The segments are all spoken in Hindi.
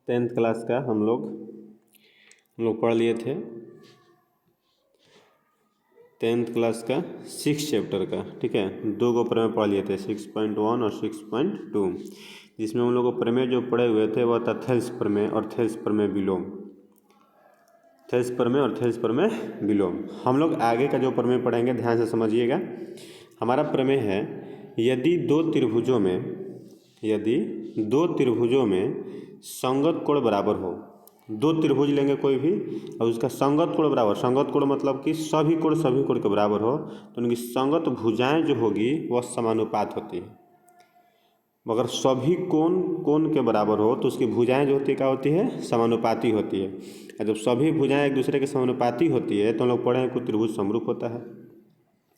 10th क्लास का हम लोग पढ़ लिए थे 10th क्लास का 6 चैप्टर का। ठीक है, 2 को प्रमेय पढ़ लिए थे 6.1 और 6.2, जिसमें हम लोग को प्रमेय जो पढ़े हुए थे वह था थेल्स प्रमेय और थेल्स प्रमेय विलोम। थेल्स प्रमेय और थेल्स प्रमेय विलोम। हम लोग आगे का जो प्रमेय पढ़ेंगे ध्यान से समझिएगा। हमारा प्रमेय है यदि दो त्रिभुजों में संगत कोण बराबर हो, दो त्रिभुज लेंगे कोई भी और उसका संगत कोण बराबर, संगत कोण मतलब कि सभी कोण के बराबर हो, तो उनकी संगत भुजाएं जो होगी वह समानुपात होती है। मगर सभी कोण के बराबर हो तो उसकी भुजाएं जो होती है क्या होती है, समानुपाती होती है। और जब सभी भुजाएं एक दूसरे के समानुपाती होती है तो हम लोग पढ़े हैं कोई त्रिभुज समरूप होता है,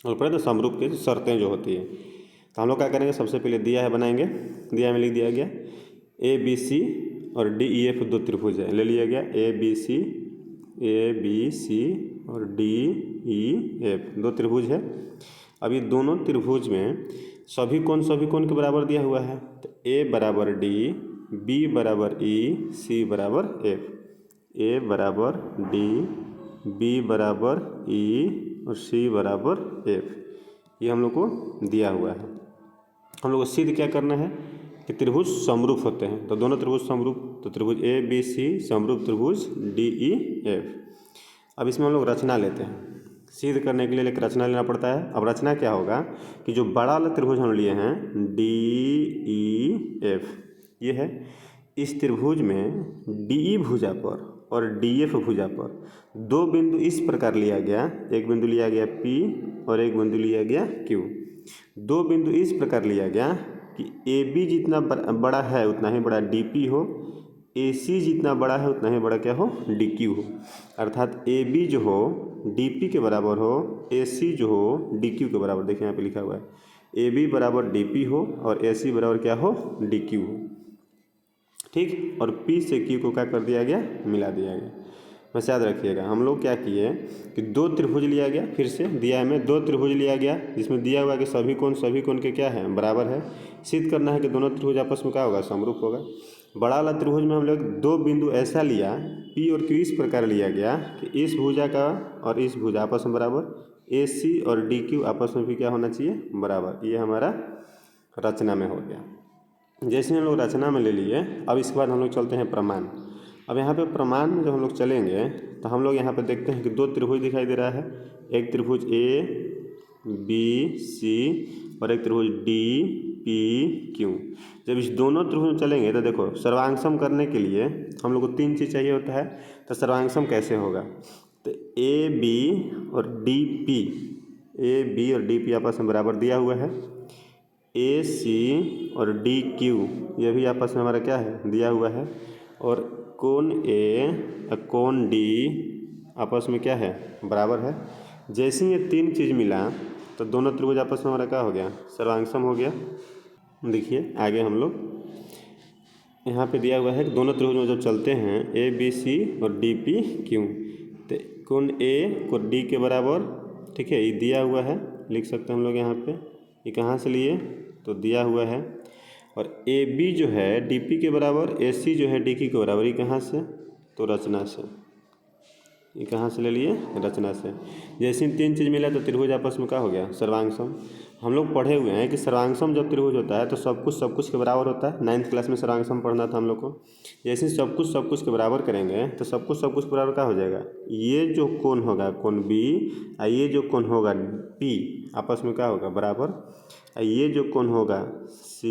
और पढ़े तो समरूप की शर्तें जो होती है। तो हम लोग क्या करेंगे, सबसे पहले दिया है बनाएंगे, दिया में लिख दिया गया ABC और DEF दो त्रिभुज है, ले लिया गया ABC और DEF दो त्रिभुज है। अब ये दोनों त्रिभुज में सभी कोण के बराबर दिया हुआ है, तो A बराबर D, B बराबर E, C बराबर F। A बराबर D, B बराबर E और C बराबर F, ये हम लोग को दिया हुआ है। हम लोग को सिद्ध क्या करना है कि त्रिभुज समरूप होते हैं, तो दोनों त्रिभुज समरूप, तो त्रिभुज ABC समरूप त्रिभुज DEF। अब इसमें हम लोग रचना लेते हैं, सिद्ध करने के लिए एक रचना लेना पड़ता है। अब रचना क्या होगा कि जो बड़ा वाला त्रिभुज हम लिए हैं DEF, ये है, इस त्रिभुज में DE भुजा पर और DF भुजा पर दो बिंदु इस प्रकार लिया गया, एक बिंदु लिया गया P और एक बिंदु लिया गया Q। दो बिंदु इस प्रकार लिया गया कि AB जितना बड़ा है उतना ही बड़ा DP हो, AC जितना बड़ा है उतना ही बड़ा क्या हो, DQ हो। अर्थात AB जो हो DP के बराबर हो, AC जो हो DQ के बराबर। देखिए यहाँ पे लिखा हुआ है AB बराबर DP हो और AC बराबर क्या हो, DQ हो। ठीक, और P से Q को क्या कर दिया गया, मिला दिया गया। बस याद रखिएगा, हम लोग क्या किए कि दो त्रिभुज लिया गया, फिर से दिया में दो त्रिभुज लिया गया जिसमें दिया हुआ कि सभी कोण के क्या है, बराबर है। सिद्ध करना है कि दोनों त्रिभुज आपस में क्या होगा, समरूप होगा। बड़ा वाला त्रिभुज में हम लोग दो बिंदु ऐसा लिया P और Q इस प्रकार लिया गया कि इस भुजा का और इस भुजा आपस में बराबर, AC और DQ आपस में भी क्या होना चाहिए, बराबर। ये हमारा रचना में हो गया। जैसे हम लोग रचना में ले लिए, अब इसके बाद हम लोग चलते हैं प्रमाण। अब यहाँ पे प्रमाण में जब हम लोग चलेंगे तो हम लोग यहाँ पे देखते हैं कि दो त्रिभुज दिखाई दे रहा है, एक त्रिभुज ABC और एक त्रिभुज DPQ। जब इस दोनों त्रिभुज में चलेंगे तो देखो सर्वांगसम करने के लिए हम लोग को तीन चीज़ चाहिए होता है। तो सर्वांगसम कैसे होगा, तो AB और DP आपस में बराबर दिया हुआ है, AC और DQ ये भी आपस में हमारा क्या है, दिया हुआ है, और कोण A और कोण D आपस में क्या है, बराबर है। जैसे ये तीन चीज़ मिला तो दोनों त्रिभुज आपस में हमारा क्या हो गया, सर्वांगसम हो गया। देखिए आगे हम लोग यहाँ पे दिया हुआ है कि दोनों त्रिभुज में जब चलते हैं ABC और DPQ, तो कोण A को D के बराबर, ठीक है, ये दिया हुआ है, लिख सकते हैं हम लोग यहाँ पे। ये कहाँ से लिए, तो दिया हुआ है। और AB जो है DP के बराबर, AC जो है DQ के बराबर, ये कहाँ से, तो रचना से। ये कहाँ से ले लिए, रचना से। जैसे तीन चीज़ मिला तो त्रिभुज आपस में क्या हो गया, सर्वांगसम। हम लोग पढ़े हुए हैं कि सर्वांगसम जब त्रिभुज होता है तो सब कुछ के बराबर होता है। 9th क्लास में सर्वांगसम पढ़ना था हम लोग को। जैसे सब कुछ के बराबर करेंगे तो सब कुछ के बराबर क्या हो जाएगा, ये जो कोण होगा कोण B और ये जो कोण होगा P आपस में क्या होगा, बराबर। ये जो कोण होगा C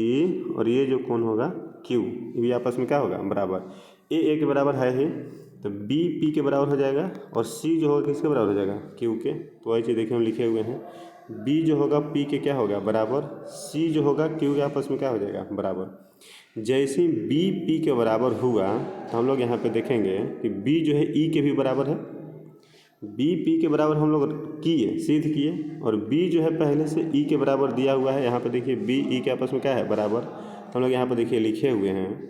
और ये जो कोण होगा Q ये भी आपस में क्या होगा, बराबर। A के बराबर है ही, तो B P के बराबर हो जाएगा, और C जो होगा किसके बराबर हो जाएगा, Q के। तो वही चीज़ देखिए हम लिखे हुए हैं, B जो होगा P के क्या होगा, बराबर, C जो होगा Q के आपस में क्या हो जाएगा, बराबर। जैसे B P के बराबर हुआ तो हम लोग यहाँ पे देखेंगे कि B जो है E के भी बराबर है। B P के बराबर हम लोग किए, सिद्ध किए, और B जो है पहले से E के बराबर दिया हुआ है। यहाँ पे देखिए B E के आपस में क्या है, बराबर। तो हम लोग यहाँ पे देखिए लिखे हुए हैं,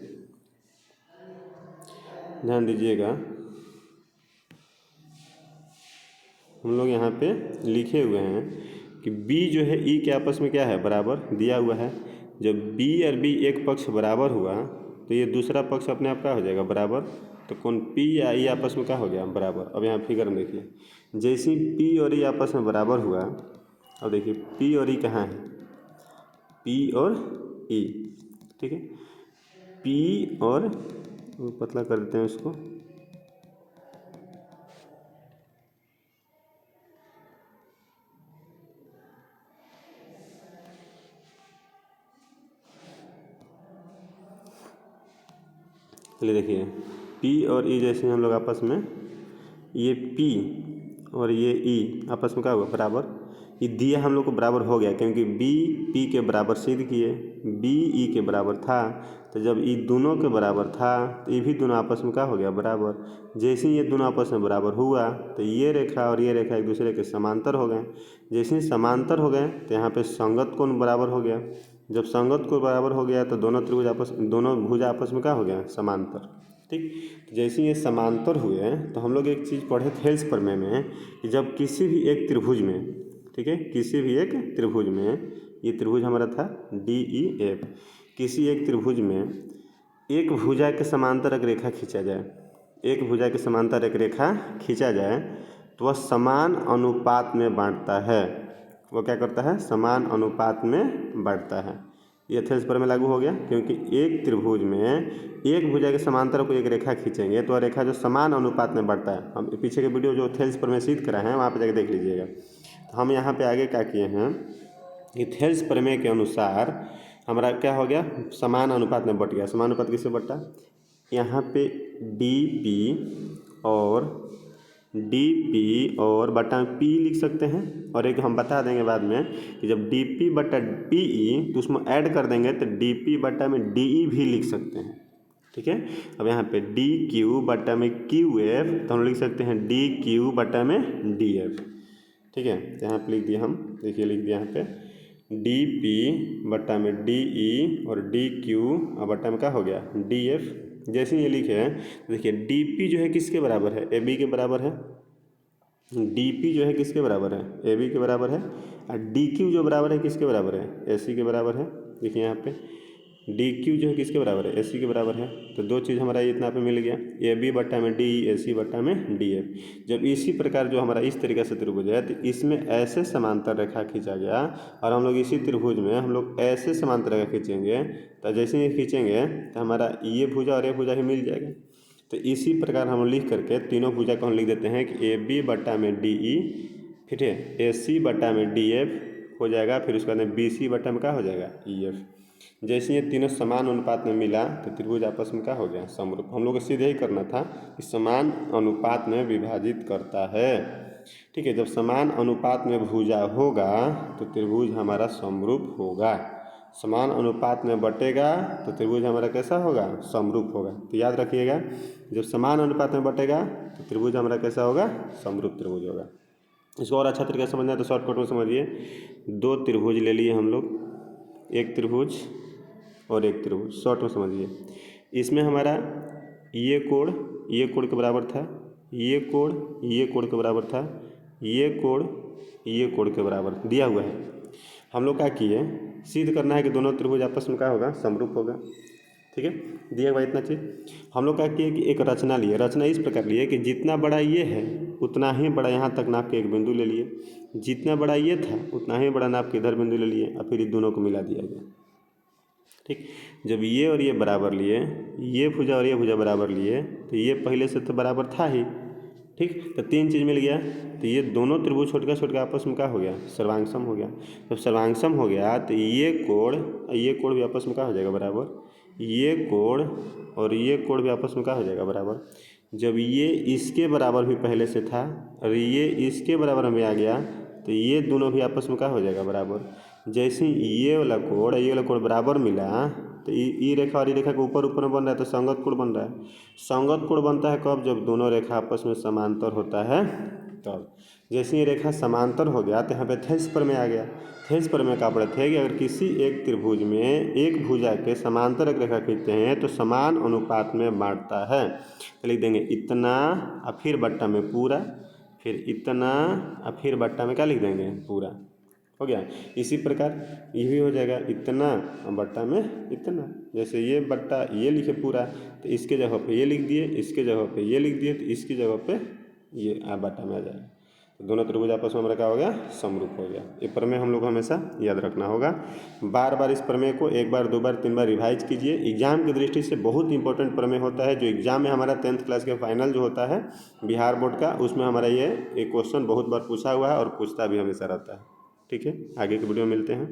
ध्यान दीजिएगा, हम लोग यहाँ पे लिखे हुए हैं कि B जो है E के आपस में क्या है, बराबर दिया हुआ है। जब B और B एक पक्ष बराबर हुआ तो ये दूसरा पक्ष अपने आप क्या हो जाएगा बराबर। तो कोण पी या ई आपस में क्या हो गया बराबर। अब यहाँ फिगर में देखिए, जैसे ही पी और ई आपस में बराबर हुआ, अब देखिए पी और ई कहाँ है, पी और ई, ठीक है। पी और पतला कर देते हैं इसको, चलिए देखिए P और E जैसे हम लोग आपस में, ये P और ये E आपस में क्या हुआ बराबर। ये दिया हम लोग को बराबर हो गया क्योंकि B P के बराबर सिद्ध किए, B E के बराबर था। तो जब E दोनों के बराबर था तो ये भी दोनों आपस में क्या हो गया बराबर। जैसे ही ये दोनों आपस में बराबर हुआ तो ये रेखा और ये रेखा एक दूसरे के समांतर हो गए। जैसे ही समांतर हो गए तो यहाँ पे संगत कोण बराबर हो गया। जब संगत कोण बराबर हो गया तो दोनों भुजा आपस में क्या हो गया समांतर, ठीक। तो जैसे ये समांतर हुए तो हम लोग एक चीज़ पढ़े थेल्स प्रमेय में कि जब किसी भी एक त्रिभुज में, ठीक है, किसी भी एक त्रिभुज में, ये त्रिभुज हमारा था DEF, किसी एक त्रिभुज में एक भुजा के समांतर एक रेखा खींचा जाए, एक भुजा के समांतर एक रेखा खींचा जाए तो वह समान अनुपात में बांटता है। वो क्या करता है, समान अनुपात में बांटता है। ये थेल्स प्रमेय लागू हो गया क्योंकि एक त्रिभुज में एक भुजा के समांतर को एक रेखा खींचेंगे तो वह रेखा जो समान अनुपात में बढ़ता है। हम पीछे के वीडियो जो थेल्स प्रमेय सिद्ध करा है वहाँ पे जाके देख लीजिएगा। तो हम यहाँ पे आगे क्या किए हैं कि थेल्स प्रमेय के अनुसार हमारा क्या हो गया, समान अनुपात में बढ़ गया। समान अनुपात किससे बढ़ता, यहाँ पे DP और बटा P लिख सकते हैं। और एक हम बता देंगे बाद में कि जब DP बटा PE तो उसमें ऐड कर देंगे तो DP बटा में DE भी लिख सकते हैं, ठीक है। अब यहाँ पे DQ बटा में QF तो हम लिख सकते हैं DQ बटा में DF, ठीक है। तो यहाँ पे लिख दिया हम, देखिए लिख दिया यहाँ पे DP बटा में DE और DQ और बटा में क्या हो गया DF। जैसे ये लिखे हैं देखिए DP जो है किसके बराबर है, AB के बराबर है। DP जो है किसके बराबर है, AB के बराबर है। और DQ जो बराबर है किसके बराबर है, AC के बराबर है। देखिए यहाँ पे DQ जो है किसके बराबर है, AC के बराबर है। तो दो चीज़ हमारा इतना पे मिल गया, AB बट्टा में DE, AC बट्टा में DF। जब इसी प्रकार जो हमारा इस तरीके से त्रिभुज है तो इसमें ऐसे समांतर रेखा खींचा गया और हम लोग इसी त्रिभुज में हम लोग ऐसे समांतर रेखा खींचेंगे तो जैसे ही खींचेंगे तो हमारा ये भुजा और ये भुजा ही मिल जाएगा। तो इसी प्रकार हम लिख करके तीनों भुजा को हम लिख देते हैं कि AB बट्टा में DE, फिर है AC बट्टा में DF हो जाएगा, फिर उसके बाद में BC बट्टा में क्या हो जाएगा EF। जैसे ये तीनों समान अनुपात में मिला तो त्रिभुज आपस में क्या हो गया समरूप। हम लोग को सीधे ही करना था कि समान अनुपात में विभाजित करता है, ठीक है। जब समान अनुपात में भुजा होगा तो त्रिभुज हमारा समरूप होगा। समान अनुपात में बटेगा तो त्रिभुज हमारा कैसा होगा, समरूप होगा। तो याद रखिएगा जब समान अनुपात में बटेगा तो त्रिभुज हमारा कैसा होगा, समरूप त्रिभुज होगा। इसको और अच्छा तरीके से समझना है तो शॉर्टकट में समझिए। दो त्रिभुज ले लिए हम लोग, एक त्रिभुज और एक त्रिभुज, शॉर्ट में समझिए। इसमें हमारा ये कोण के बराबर था, ये कोण के बराबर था, ये कोण के बराबर दिया हुआ है। हम लोग क्या किए, सिद्ध करना है कि दोनों त्रिभुज आपस में क्या होगा, समरूप होगा, ठीक है। दिया हुआ इतना चीज़ हम लोग क्या किए कि एक रचना लिए। रचना इस प्रकार लिए कि जितना बड़ा ये है उतना ही बड़ा यहाँ तक नाप के एक बिंदु ले लिए, जितना बड़ा ये था उतना ही बड़ा नाप के इधर बिंदु ले लिए और फिर दोनों को मिला दिया गया, ठीक। जब ये और ये बराबर लिए, ये भुजा और ये भुजा बराबर लिए तो ये पहले से तो बराबर था ही, ठीक। तो तीन चीज़ मिल गया तो ये दोनों त्रिभुज छोटका आपस में क्या हो गया, सर्वांगसम हो गया। जब सर्वांगसम हो गया तो ये कोण भी आपस में क्या हो जाएगा बराबर, ये कोण और ये कोण भी आपस में क्या हो जाएगा बराबर। जब ये इसके बराबर भी पहले से था और ये इसके बराबर में आ गया तो ये दोनों भी आपस में क्या हो जाएगा बराबर। जैसे ये वाला कोण बराबर मिला तो ये रेखा और ये रेखा के ऊपर में बन रहा है तो संगत कोण बन रहा है। संगत कोण बनता है कब, जब दोनों रेखा आपस में समांतर होता है तब। जैसे ये रेखा समांतर हो गया तो यहाँ पे थेल्स प्रमेय आ गया। थेल्स प्रमेय का पढ़े थे कि अगर किसी एक त्रिभुज में एक भुजा के समांतर एक रेखा खींचते हैं तो समान अनुपात में बांटता है। तो लिख देंगे इतना और फिर बट्टा में पूरा, फिर इतना और फिर बट्टा में क्या लिख देंगे पूरा, हो गया। इसी प्रकार ये भी हो जाएगा इतना बट्टा में इतना, जैसे ये बट्टा ये लिखे पूरा, तो इसके जगह पे ये लिख दिए, इसके जगह पे ये लिख दिए, तो इसकी जगह पे ये बट्टा में आ जाएगा। तो दोनों त्रिभुज आपस में हमारा क्या हो गया, समरूप हो गया। ये प्रमेय हम लोग को हमेशा याद रखना होगा। बार बार इस प्रमेय को 1 बार 2 बार 3 बार रिवाइज कीजिए। एग्जाम की दृष्टि से बहुत इंपॉर्टेंट प्रमेय होता है, जो एग्जाम में हमारा 10th क्लास के फाइनल जो होता है बिहार बोर्ड का, उसमें हमारा ये एक क्वेश्चन बहुत बार पूछा हुआ है और पूछता भी हमेशा रहता है। ठीक है, आगे की वीडियो में मिलते हैं।